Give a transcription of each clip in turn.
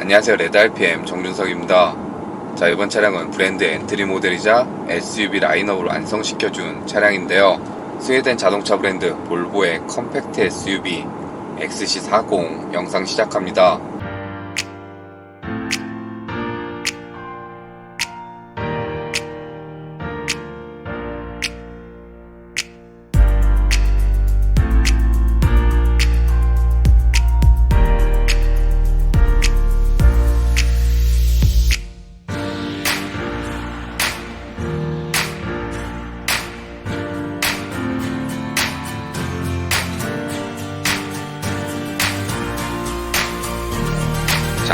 안녕하세요, 레드RPM 정준석입니다. 자, 이번 차량은 브랜드 엔트리 모델이자 SUV 라인업으로 완성시켜준 차량인데요. 스웨덴 자동차 브랜드 볼보의 컴팩트 SUV XC40 영상 시작합니다.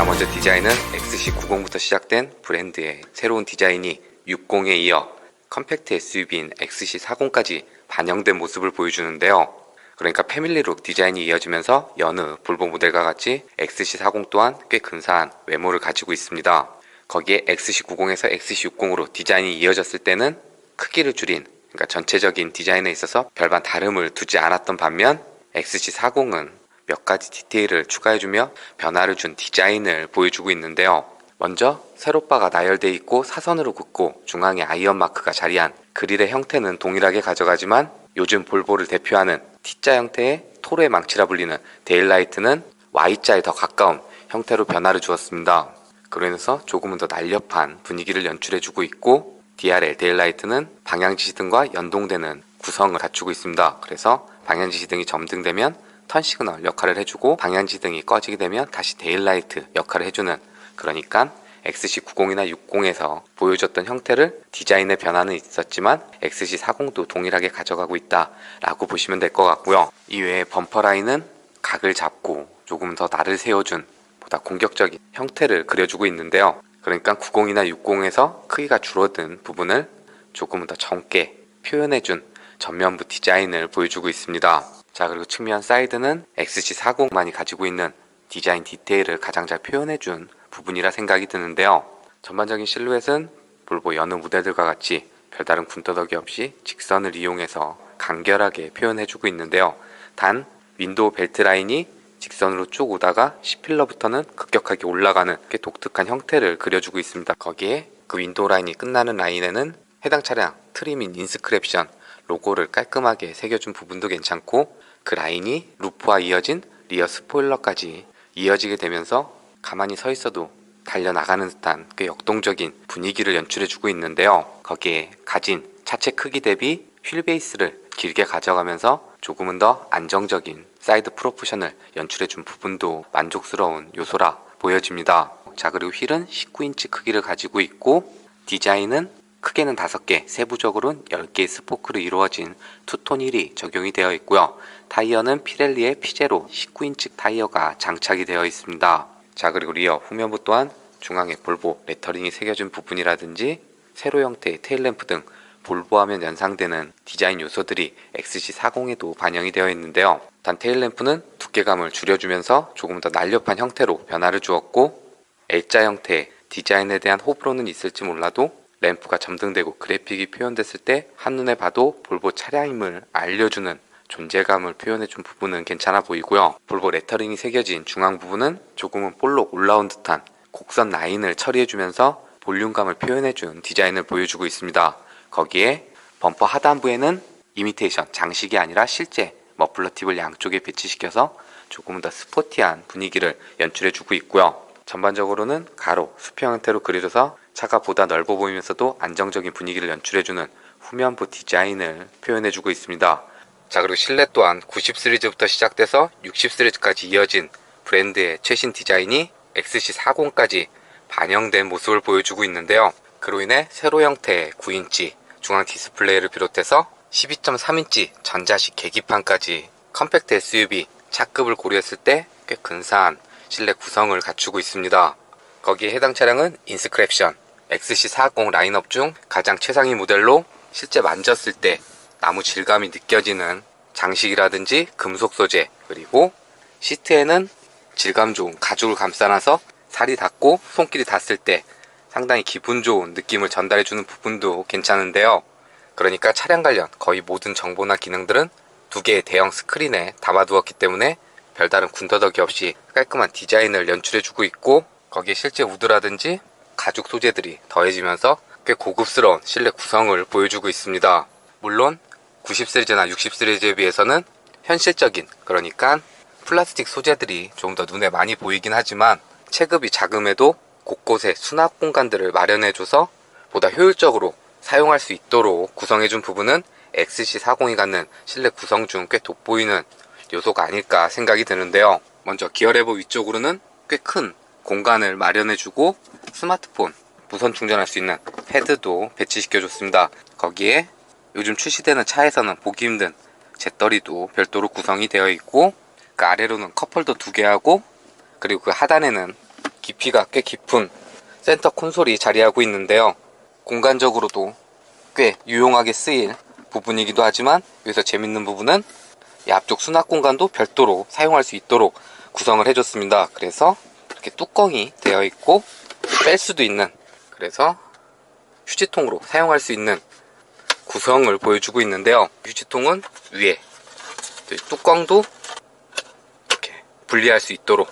자, 먼저 디자인은 XC90부터 시작된 브랜드의 새로운 디자인이 60에 이어 컴팩트 SUV인 XC40까지 반영된 모습을 보여주는데요. 그러니까 패밀리룩 디자인이 이어지면서 여느 볼보 모델과 같이 XC40 또한 꽤 근사한 외모를 가지고 있습니다. 거기에 XC90에서 XC60으로 디자인이 이어졌을 때는 크기를 줄인, 그러니까 전체적인 디자인에 있어서 별반 다름을 두지 않았던 반면 XC40은 몇 가지 디테일을 추가해주며 변화를 준 디자인을 보여주고 있는데요. 먼저 세로바가 나열되어 있고 사선으로 긋고 중앙에 아이언 마크가 자리한 그릴의 형태는 동일하게 가져가지만 요즘 볼보를 대표하는 T자 형태의 토르의 망치라 불리는 데일라이트는 Y자에 더 가까운 형태로 변화를 주었습니다. 그로 인해서 조금은 더 날렵한 분위기를 연출해주고 있고 DRL 데일라이트는 방향지시등과 연동되는 구성을 갖추고 있습니다. 그래서 방향지시등이 점등되면 턴 시그널 역할을 해주고 방향지등이 꺼지게 되면 다시 데일라이트 역할을 해주는, 그러니까 XC90이나 60에서 보여줬던 형태를 디자인의 변화는 있었지만 XC40도 동일하게 가져가고 있다 라고 보시면 될 것 같고요. 이외에 범퍼 라인은 각을 잡고 조금 더 날을 세워준 보다 공격적인 형태를 그려주고 있는데요. 그러니까 90이나 60에서 크기가 줄어든 부분을 조금 더 젊게 표현해준 전면부 디자인을 보여주고 있습니다. 자, 그리고 측면 사이드는 XC40만이 가지고 있는 디자인 디테일을 가장 잘 표현해준 부분이라 생각이 드는데요. 전반적인 실루엣은 볼보 여느 모델들과 같이 별다른 군더더기 없이 직선을 이용해서 간결하게 표현해주고 있는데요. 단 윈도우 벨트 라인이 직선으로 쭉 오다가 C필러부터는 급격하게 올라가는 꽤 독특한 형태를 그려주고 있습니다. 거기에 그 윈도우 라인이 끝나는 라인에는 해당 차량 트림인 인스크랩션 로고를 깔끔하게 새겨준 부분도 괜찮고 그 라인이 루프와 이어진 리어 스포일러까지 이어지게 되면서 가만히 서 있어도 달려나가는 듯한 꽤 역동적인 분위기를 연출해주고 있는데요. 거기에 가진 차체 크기 대비 휠 베이스를 길게 가져가면서 조금은 더 안정적인 사이드 프로포션을 연출해준 부분도 만족스러운 요소라 보여집니다. 자, 그리고 휠은 19인치 크기를 가지고 있고 디자인은 크게는 5개, 세부적으로는 10개의 스포크로 이루어진 투톤 휠이 적용이 되어 있고요. 타이어는 피렐리의 피제로 19인치 타이어가 장착이 되어 있습니다. 자, 그리고 리어 후면부 또한 중앙에 볼보 레터링이 새겨진 부분이라든지 세로 형태의 테일램프 등 볼보하면 연상되는 디자인 요소들이 XC40에도 반영이 되어 있는데요. 단 테일램프는 두께감을 줄여주면서 조금 더 날렵한 형태로 변화를 주었고 L자 형태의 디자인에 대한 호불호는 있을지 몰라도 램프가 점등되고 그래픽이 표현됐을 때 한눈에 봐도 볼보 차량임을 알려주는 존재감을 표현해준 부분은 괜찮아 보이고요. 볼보 레터링이 새겨진 중앙 부분은 조금은 볼록 올라온 듯한 곡선 라인을 처리해주면서 볼륨감을 표현해준 디자인을 보여주고 있습니다. 거기에 범퍼 하단부에는 이미테이션, 장식이 아니라 실제 머플러 팁을 양쪽에 배치시켜서 조금은 더 스포티한 분위기를 연출해주고 있고요. 전반적으로는 가로, 수평 형태로 그려져서 차가 보다 넓어 보이면서도 안정적인 분위기를 연출해주는 후면부 디자인을 표현해주고 있습니다. 자, 그리고 실내 또한 90 시리즈부터 시작돼서 60 시리즈까지 이어진 브랜드의 최신 디자인이 XC40까지 반영된 모습을 보여주고 있는데요. 그로 인해 세로 형태의 9인치 중앙 디스플레이를 비롯해서 12.3인치 전자식 계기판까지 컴팩트 SUV 차급을 고려했을 때 꽤 근사한 실내 구성을 갖추고 있습니다. 거기에 해당 차량은 인스크랩션 XC40 라인업 중 가장 최상위 모델로 실제 만졌을 때 나무 질감이 느껴지는 장식이라든지 금속 소재, 그리고 시트에는 질감 좋은 가죽을 감싸놔서 살이 닿고 손길이 닿았을 때 상당히 기분 좋은 느낌을 전달해주는 부분도 괜찮은데요. 그러니까 차량 관련 거의 모든 정보나 기능들은 2개의 대형 스크린에 담아두었기 때문에 별다른 군더더기 없이 깔끔한 디자인을 연출해주고 있고 거기에 실제 우드라든지 가죽 소재들이 더해지면서 꽤 고급스러운 실내 구성을 보여주고 있습니다. 물론 90 시리즈나 60 시리즈에 비해서는 현실적인, 그러니까 플라스틱 소재들이 좀 더 눈에 많이 보이긴 하지만 체급이 작음에도 곳곳에 수납 공간들을 마련해줘서 보다 효율적으로 사용할 수 있도록 구성해준 부분은 XC40이 갖는 실내 구성 중 꽤 돋보이는 요소가 아닐까 생각이 드는데요. 먼저 기어 레버 위쪽으로는 꽤 큰 공간을 마련해주고 스마트폰 무선 충전할 수 있는 패드도 배치시켜줬습니다. 거기에 요즘 출시되는 차에서는 보기 힘든 재떨이도 별도로 구성이 되어 있고, 그 아래로는 컵홀더 2개 하고, 그리고 그 하단에는 깊이가 꽤 깊은 센터 콘솔이 자리하고 있는데요. 공간적으로도 꽤 유용하게 쓰일 부분이기도 하지만, 여기서 재밌는 부분은 이 앞쪽 수납 공간도 별도로 사용할 수 있도록 구성을 해줬습니다. 그래서 이렇게 뚜껑이 되어 있고 뺄 수도 있는, 그래서 휴지통으로 사용할 수 있는 구성을 보여주고 있는데요. 휴지통은 위에, 뚜껑도 이렇게 분리할 수 있도록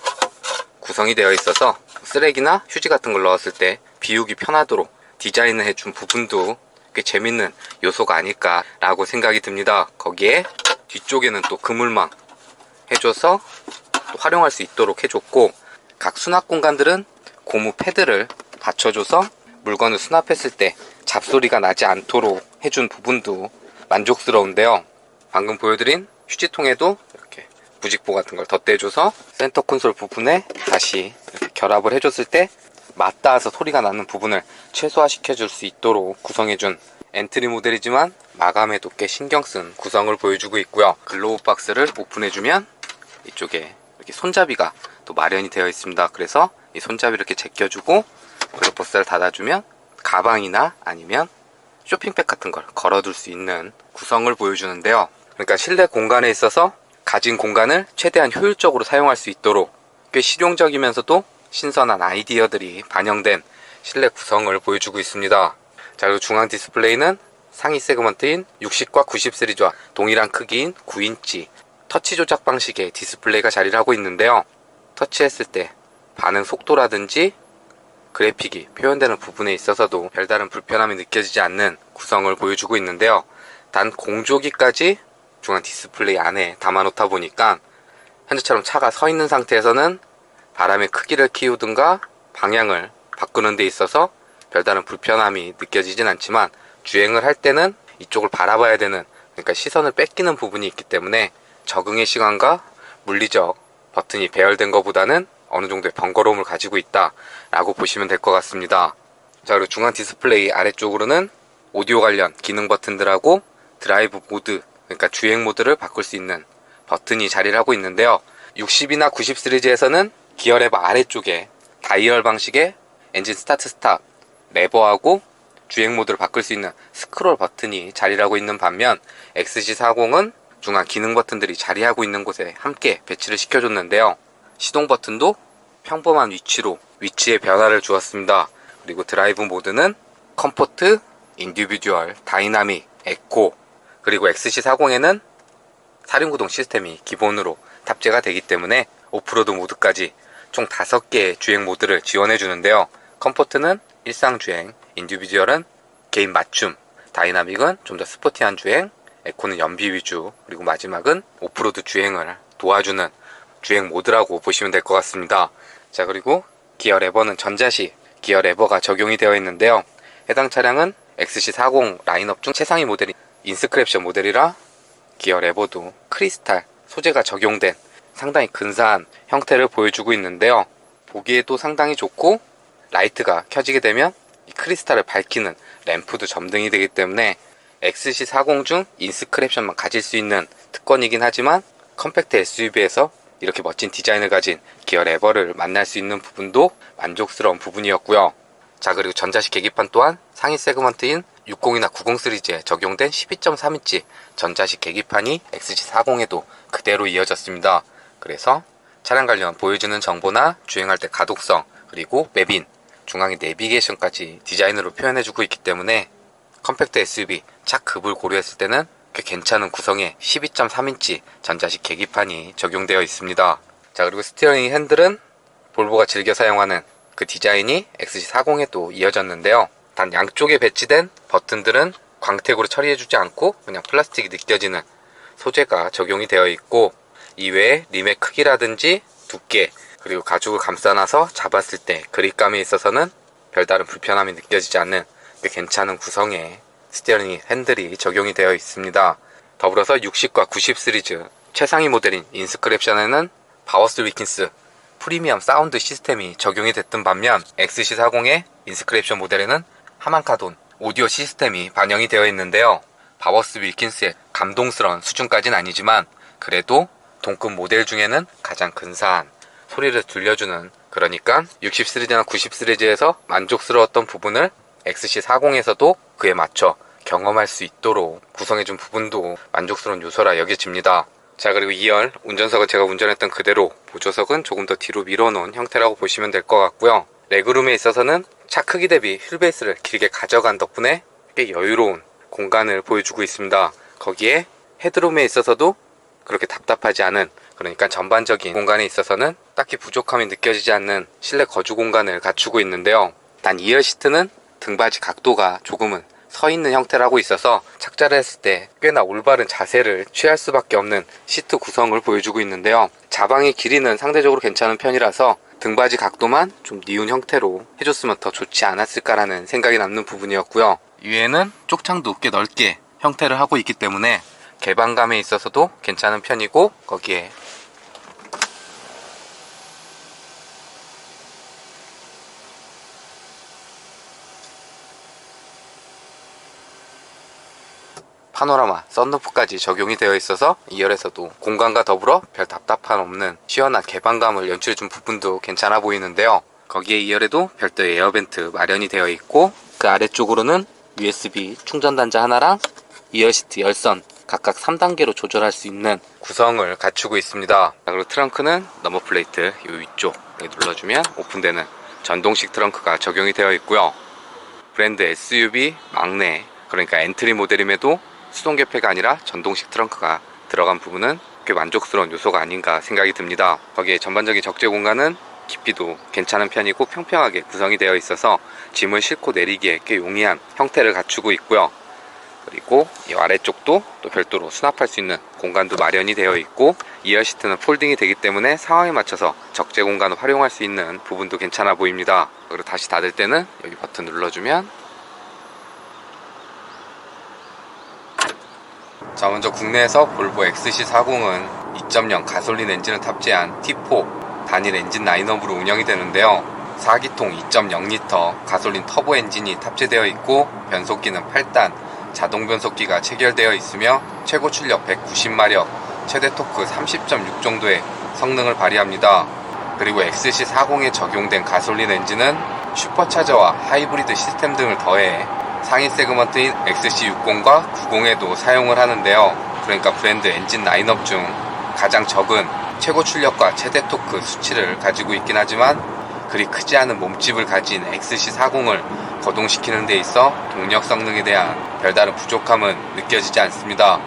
구성이 되어 있어서 쓰레기나 휴지 같은 걸 넣었을 때 비우기 편하도록 디자인을 해준 부분도 꽤 재밌는 요소가 아닐까라고 생각이 듭니다. 거기에 뒤쪽에는 또 그물망 해줘서 또 활용할 수 있도록 해줬고, 각 수납 공간들은 고무 패드를 받쳐줘서 물건을 수납했을 때 잡소리가 나지 않도록 해준 부분도 만족스러운데요. 방금 보여드린 휴지통에도 이렇게 부직포 같은 걸 덧대줘서 센터 콘솔 부분에 다시 이렇게 결합을 해줬을 때 맞닿아서 소리가 나는 부분을 최소화시켜줄 수 있도록 구성해준 엔트리 모델이지만 마감에도 꽤 신경쓴 구성을 보여주고 있고요. 글로우 박스를 오픈해주면 이쪽에 이렇게 손잡이가 또 마련이 되어 있습니다. 그래서 이 손잡이를 이렇게 제껴주고 글로버스를 닫아주면 가방이나 아니면 쇼핑백 같은 걸 걸어둘 수 있는 구성을 보여주는데요. 그러니까 실내 공간에 있어서 가진 공간을 최대한 효율적으로 사용할 수 있도록 꽤 실용적이면서도 신선한 아이디어들이 반영된 실내 구성을 보여주고 있습니다. 자, 그리고 중앙 디스플레이는 상위 세그먼트인 60과 90 시리즈와 동일한 크기인 9인치 터치 조작 방식의 디스플레이가 자리를 하고 있는데요. 터치했을 때 반응 속도라든지 그래픽이 표현되는 부분에 있어서도 별다른 불편함이 느껴지지 않는 구성을 보여주고 있는데요. 단 공조기까지 중앙 디스플레이 안에 담아놓다 보니까 현재처럼 차가 서 있는 상태에서는 바람의 크기를 키우든가 방향을 바꾸는 데 있어서 별다른 불편함이 느껴지진 않지만, 주행을 할 때는 이쪽을 바라봐야 되는, 그러니까 시선을 뺏기는 부분이 있기 때문에 적응의 시간과 물리적 버튼이 배열된 것보다는 어느 정도의 번거로움을 가지고 있다 라고 보시면 될 것 같습니다. 자, 그리고 중앙 디스플레이 아래쪽으로는 오디오 관련 기능 버튼들하고 드라이브 모드, 그러니까 주행 모드를 바꿀 수 있는 버튼이 자리를 하고 있는데요. 60이나 90 시리즈에서는 기어 레버 아래쪽에 다이얼 방식의 엔진 스타트 스탑 레버하고 주행 모드를 바꿀 수 있는 스크롤 버튼이 자리를 하고 있는 반면, XC40은 중앙 기능 버튼들이 자리하고 있는 곳에 함께 배치를 시켜줬는데요. 시동 버튼도 평범한 위치로 위치에 변화를 주었습니다. 그리고 드라이브 모드는 컴포트, 인디비듀얼, 다이나믹, 에코, 그리고 XC40에는 사륜구동 시스템이 기본으로 탑재가 되기 때문에 오프로드 모드까지 총 5개의 주행 모드를 지원해 주는데요. 컴포트는 일상주행, 인디비듀얼은 개인 맞춤, 다이나믹은 좀 더 스포티한 주행, 에코는 연비 위주, 그리고 마지막은 오프로드 주행을 도와주는 주행 모드라고 보시면 될 것 같습니다. 자, 그리고 기어 레버는 전자식 기어 레버가 적용이 되어 있는데요. 해당 차량은 XC40 라인업 중 최상위 모델인 인스크랩션 모델이라 기어 레버도 크리스탈 소재가 적용된 상당히 근사한 형태를 보여주고 있는데요. 보기에도 상당히 좋고, 라이트가 켜지게 되면 이 크리스탈을 밝히는 램프도 점등이 되기 때문에 XC40 중 인스크랩션만 가질 수 있는 특권이긴 하지만, 컴팩트 SUV에서 이렇게 멋진 디자인을 가진 기어 레버를 만날 수 있는 부분도 만족스러운 부분이었고요. 자, 그리고 전자식 계기판 또한 상위 세그먼트인 60이나 90 시리즈에 적용된 12.3인치 전자식 계기판이 XC40에도 그대로 이어졌습니다. 그래서 차량 관련 보여주는 정보나 주행할 때 가독성, 그리고 맵인, 중앙의 내비게이션까지 디자인으로 표현해주고 있기 때문에 컴팩트 SUV 차급을 고려했을 때는 꽤 괜찮은 구성의 12.3인치 전자식 계기판이 적용되어 있습니다. 자, 그리고 스티어링 핸들은 볼보가 즐겨 사용하는 그 디자인이 XC40에도 이어졌는데요. 단 양쪽에 배치된 버튼들은 광택으로 처리해주지 않고 그냥 플라스틱이 느껴지는 소재가 적용이 되어 있고, 이외에 림의 크기라든지 두께, 그리고 가죽을 감싸놔서 잡았을 때 그립감에 있어서는 별다른 불편함이 느껴지지 않는 괜찮은 구성의 스티어링 핸들이 적용이 되어 있습니다. 더불어서 60과 90 시리즈 최상위 모델인 인스크랩션에는 바워스 위킨스 프리미엄 사운드 시스템이 적용이 됐던 반면, XC40의 인스크랩션 모델에는 하만카돈 오디오 시스템이 반영이 되어 있는데요. 바워스 윌킨스의 감동스러운 수준까지는 아니지만 그래도 동급 모델 중에는 가장 근사한 소리를 들려주는, 그러니까 60 시리즈나 90 시리즈에서 만족스러웠던 부분을 XC40에서도 그에 맞춰 경험할 수 있도록 구성해준 부분도 만족스러운 요소라 여겨집니다. 자, 그리고 2열 운전석은 제가 운전했던 그대로, 보조석은 조금 더 뒤로 밀어놓은 형태라고 보시면 될 것 같고요. 레그룸에 있어서는 차 크기 대비 휠베이스를 길게 가져간 덕분에 꽤 여유로운 공간을 보여주고 있습니다. 거기에 헤드룸에 있어서도 그렇게 답답하지 않은, 그러니까 전반적인 공간에 있어서는 딱히 부족함이 느껴지지 않는 실내 거주 공간을 갖추고 있는데요. 단 2열 시트는 등받이 각도가 조금은 서 있는 형태라고 있어서 착자를 했을 때 꽤나 올바른 자세를 취할 수밖에 없는 시트 구성을 보여주고 있는데요. 자방의 길이는 상대적으로 괜찮은 편이라서 등받이 각도만 좀 니은 형태로 해줬으면 더 좋지 않았을까라는 생각이 남는 부분이었고요. 위에는 쪽창도 꽤 넓게 형태를 하고 있기 때문에 개방감에 있어서도 괜찮은 편이고, 거기에 파노라마 썬루프까지 적용이 되어 있어서 2열에서도 공간과 더불어 별 답답함 없는 시원한 개방감을 연출해준 부분도 괜찮아 보이는데요. 거기에 2열에도 별도의 에어벤트 마련이 되어 있고, 그 아래쪽으로는 USB 충전 단자 하나랑 2열 시트 열선 각각 3단계로 조절할 수 있는 구성을 갖추고 있습니다. 그리고 트렁크는 넘버 플레이트 이 위쪽 눌러주면 오픈되는 전동식 트렁크가 적용이 되어 있고요. 브랜드 SUV 막내, 그러니까 엔트리 모델임에도 수동 개폐가 아니라 전동식 트렁크가 들어간 부분은 꽤 만족스러운 요소가 아닌가 생각이 듭니다. 거기에 전반적인 적재 공간은 깊이도 괜찮은 편이고 평평하게 구성이 되어 있어서 짐을 싣고 내리기에 꽤 용이한 형태를 갖추고 있고요. 그리고 이 아래쪽도 또 별도로 수납할 수 있는 공간도 마련이 되어 있고, 2열 시트는 폴딩이 되기 때문에 상황에 맞춰서 적재 공간을 활용할 수 있는 부분도 괜찮아 보입니다. 그리고 다시 닫을 때는 여기 버튼 눌러주면, 자, 먼저 국내에서 볼보 XC40은 2.0 가솔린 엔진을 탑재한 T4 단일 엔진 라인업으로 운영이 되는데요. 4기통 2.0L 가솔린 터보 엔진이 탑재되어 있고, 변속기는 8단 자동 변속기가 체결되어 있으며 최고 출력 190마력, 최대 토크 30.6 정도의 성능을 발휘합니다. 그리고 XC40에 적용된 가솔린 엔진은 슈퍼차저와 하이브리드 시스템 등을 더해 상위 세그먼트인 XC60과 90에도 사용을 하는데요. 그러니까 브랜드 엔진 라인업 중 가장 적은 최고 출력과 최대 토크 수치를 가지고 있긴 하지만, 그리 크지 않은 몸집을 가진 XC40을 거동시키는 데 있어 동력 성능에 대한 별다른 부족함은 느껴지지 않습니다.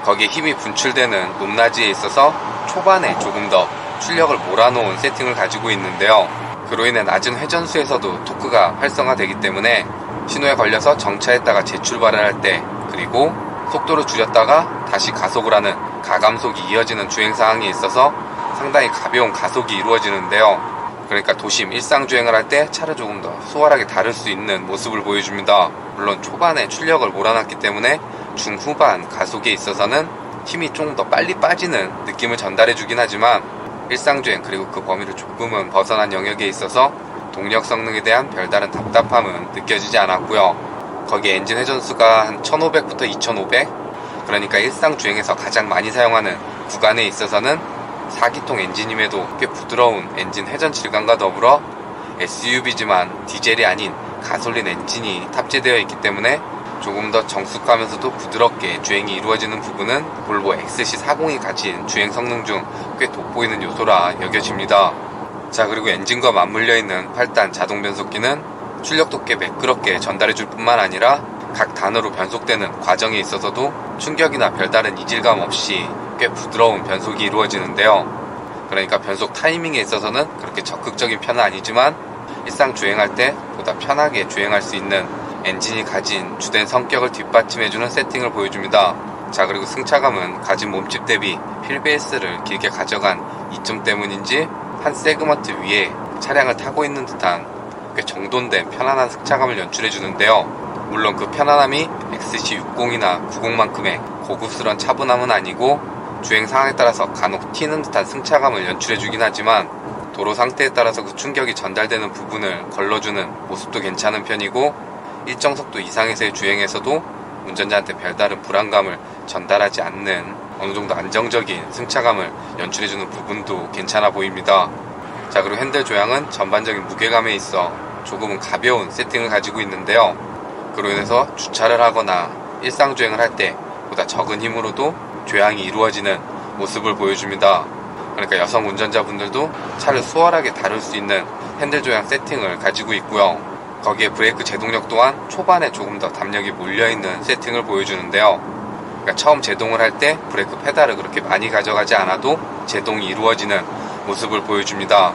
거기에 힘이 분출되는 높낮이에 있어서 초반에 조금 더 출력을 몰아놓은 세팅을 가지고 있는데요. 그로 인해 낮은 회전수에서도 토크가 활성화되기 때문에 신호에 걸려서 정차했다가 재출발을 할 때, 그리고 속도를 줄였다가 다시 가속을 하는 가감속이 이어지는 주행 상황에 있어서 상당히 가벼운 가속이 이루어지는데요. 그러니까 도심 일상주행을 할 때 차를 조금 더 수월하게 다룰 수 있는 모습을 보여줍니다. 물론 초반에 출력을 몰아놨기 때문에 중후반 가속에 있어서는 힘이 좀 더 빨리 빠지는 느낌을 전달해주긴 하지만, 일상주행 그리고 그 범위를 조금은 벗어난 영역에 있어서 동력 성능에 대한 별다른 답답함은 느껴지지 않았고요. 거기에 엔진 회전수가 한 1500부터 2500, 그러니까 일상주행에서 가장 많이 사용하는 구간에 있어서는 4기통 엔진임에도 꽤 부드러운 엔진 회전 질감과 더불어 SUV지만 디젤이 아닌 가솔린 엔진이 탑재되어 있기 때문에 조금 더 정숙하면서도 부드럽게 주행이 이루어지는 부분은 볼보 XC40이 가진 주행 성능 중 꽤 돋보이는 요소라 여겨집니다. 자, 그리고 엔진과 맞물려 있는 8단 자동 변속기는 출력도 꽤 매끄럽게 전달해줄 뿐만 아니라 각 단으로 변속되는 과정에 있어서도 충격이나 별다른 이질감 없이 꽤 부드러운 변속이 이루어지는데요. 그러니까 변속 타이밍에 있어서는 그렇게 적극적인 편은 아니지만 일상 주행할 때 보다 편하게 주행할 수 있는 엔진이 가진 주된 성격을 뒷받침해주는 세팅을 보여줍니다. 자, 그리고 승차감은 가진 몸집 대비 휠베이스를 길게 가져간 이점 때문인지 한 세그먼트 위에 차량을 타고 있는 듯한 꽤 정돈된 편안한 승차감을 연출해주는데요. 물론 그 편안함이 XC60이나 90만큼의 고급스러운 차분함은 아니고 주행 상황에 따라서 간혹 튀는 듯한 승차감을 연출해주긴 하지만 도로 상태에 따라서 그 충격이 전달되는 부분을 걸러주는 모습도 괜찮은 편이고 일정 속도 이상에서의 주행에서도 운전자한테 별다른 불안감을 전달하지 않는 어느 정도 안정적인 승차감을 연출해주는 부분도 괜찮아 보입니다. 자, 그리고 핸들 조향은 전반적인 무게감에 있어 조금은 가벼운 세팅을 가지고 있는데요. 그로 인해서 주차를 하거나 일상주행을 할 때 보다 적은 힘으로도 조향이 이루어지는 모습을 보여줍니다. 그러니까 여성 운전자분들도 차를 수월하게 다룰 수 있는 핸들 조향 세팅을 가지고 있고요. 거기에 브레이크 제동력 또한 초반에 조금 더 담력이 몰려있는 세팅을 보여주는데요. 그러니까 처음 제동을 할 때 브레이크 페달을 그렇게 많이 가져가지 않아도 제동이 이루어지는 모습을 보여줍니다.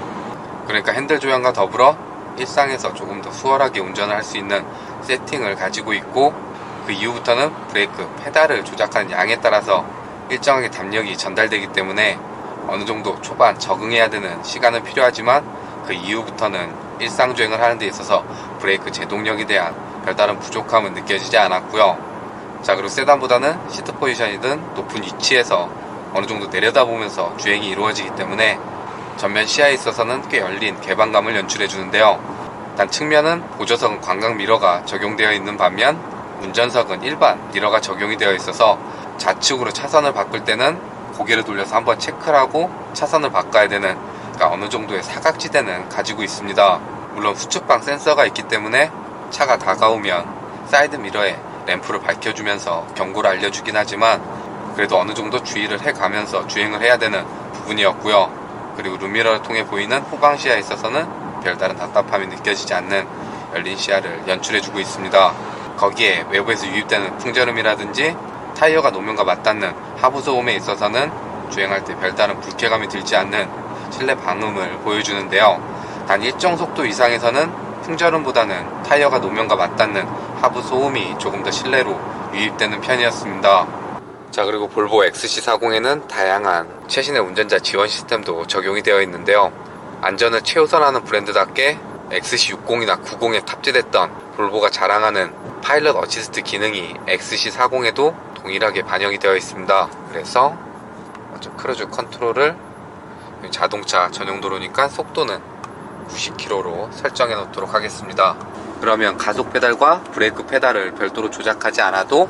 그러니까 핸들 조향과 더불어 일상에서 조금 더 수월하게 운전을 할 수 있는 세팅을 가지고 있고 그 이후부터는 브레이크 페달을 조작하는 양에 따라서 일정하게 담력이 전달되기 때문에 어느 정도 초반 적응해야 되는 시간은 필요하지만 그 이후부터는 일상주행을 하는 데 있어서 브레이크 제동력에 대한 별다른 부족함은 느껴지지 않았고요. 자, 그리고 세단보다는 시트 포지션이든 높은 위치에서 어느 정도 내려다보면서 주행이 이루어지기 때문에 전면 시야에 있어서는 꽤 열린 개방감을 연출해 주는데요. 단 측면은 보조석은 광각 미러가 적용되어 있는 반면 운전석은 일반 미러가 적용이 되어 있어서 좌측으로 차선을 바꿀 때는 고개를 돌려서 한번 체크를 하고 차선을 바꿔야 되는, 그러니까 어느 정도의 사각지대는 가지고 있습니다. 물론 후측방 센서가 있기 때문에 차가 다가오면 사이드 미러에 램프를 밝혀주면서 경고를 알려주긴 하지만 그래도 어느 정도 주의를 해가면서 주행을 해야 되는 부분이었고요. 그리고 룸미러를 통해 보이는 후방 시야에 있어서는 별다른 답답함이 느껴지지 않는 열린 시야를 연출해주고 있습니다. 거기에 외부에서 유입되는 풍절음이라든지 타이어가 노면과 맞닿는 하부 소음에 있어서는 주행할 때 별다른 불쾌감이 들지 않는 실내 방음을 보여주는데요. 단 일정 속도 이상에서는 풍절음보다는 타이어가 노면과 맞닿는 하부 소음이 조금 더 실내로 유입되는 편이었습니다. 자, 그리고 볼보 XC40에는 다양한 최신의 운전자 지원 시스템도 적용이 되어 있는데요. 안전을 최우선하는 브랜드답게 XC60이나 90에 탑재됐던 볼보가 자랑하는 파일럿 어시스트 기능이 XC40에도 동일하게 반영이 되어 있습니다. 그래서 먼저 크루즈 컨트롤을 자동차 전용 도로니까 속도는 90km로 설정해 놓도록 하겠습니다. 그러면 가속 페달과 브레이크 페달을 별도로 조작하지 않아도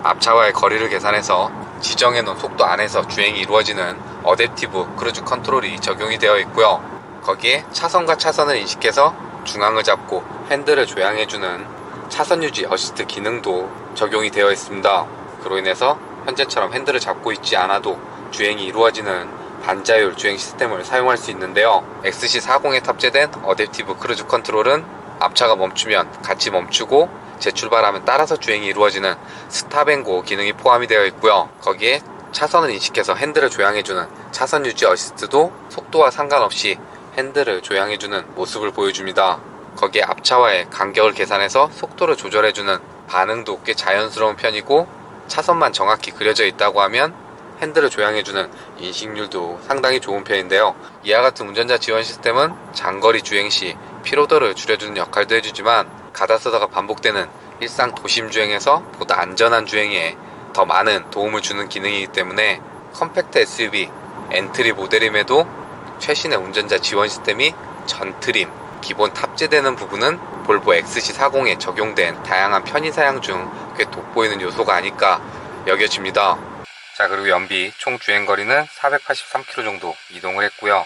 앞차와의 거리를 계산해서 지정해 놓은 속도 안에서 주행이 이루어지는 어댑티브 크루즈 컨트롤이 적용이 되어 있고요. 거기에 차선과 차선을 인식해서 중앙을 잡고 핸들을 조향해주는 차선 유지 어시스트 기능도 적용이 되어 있습니다. 그로 인해서 현재처럼 핸들을 잡고 있지 않아도 주행이 이루어지는 반자율 주행 시스템을 사용할 수 있는데요. XC40에 탑재된 어댑티브 크루즈 컨트롤은 앞차가 멈추면 같이 멈추고 재출발하면 따라서 주행이 이루어지는 스탑앤고 기능이 포함이 되어 있고요. 거기에 차선을 인식해서 핸들을 조향해주는 차선 유지 어시스트도 속도와 상관없이 핸들을 조향해주는 모습을 보여줍니다. 거기에 앞차와의 간격을 계산해서 속도를 조절해주는 반응도 꽤 자연스러운 편이고 차선만 정확히 그려져 있다고 하면 핸들을 조향해주는 인식률도 상당히 좋은 편인데요. 이와 같은 운전자 지원 시스템은 장거리 주행 시 피로도를 줄여주는 역할도 해주지만 가다 쓰다가 반복되는 일상 도심 주행에서 보다 안전한 주행에 더 많은 도움을 주는 기능이기 때문에 컴팩트 SUV 엔트리 모델임에도 최신의 운전자 지원 시스템이 전 트림, 기본 탑재되는 부분은 볼보 XC40에 적용된 다양한 편의사양 중 꽤 돋보이는 요소가 아닐까 여겨집니다. 자, 그리고 연비 총 주행거리는 483km 정도 이동을 했고요.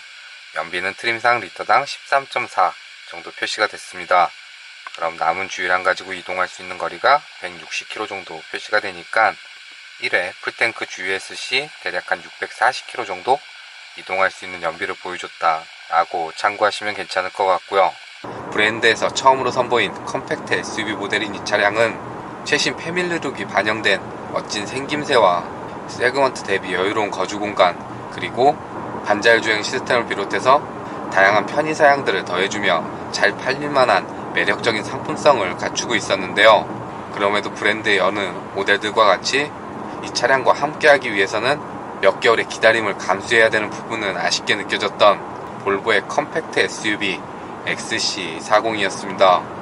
연비는 트림상 리터당 13.4 정도 표시가 됐습니다. 그럼 남은 주유량 가지고 이동할 수 있는 거리가 160km 정도 표시가 되니까 1회 풀탱크 주유했을 시 대략 한 640km 정도 이동할 수 있는 연비를 보여줬다 라고 참고하시면 괜찮을 것 같고요. 브랜드에서 처음으로 선보인 컴팩트 SUV 모델인 이 차량은 최신 패밀리룩이 반영된 멋진 생김새와 세그먼트 대비 여유로운 거주 공간, 그리고 반자율 주행 시스템을 비롯해서 다양한 편의 사양들을 더해주며 잘 팔릴만한 매력적인 상품성을 갖추고 있었는데요. 그럼에도 브랜드의 어느 모델들과 같이 이 차량과 함께하기 위해서는 몇 개월의 기다림을 감수해야 되는 부분은 아쉽게 느껴졌던 볼보의 컴팩트 SUV XC40이었습니다.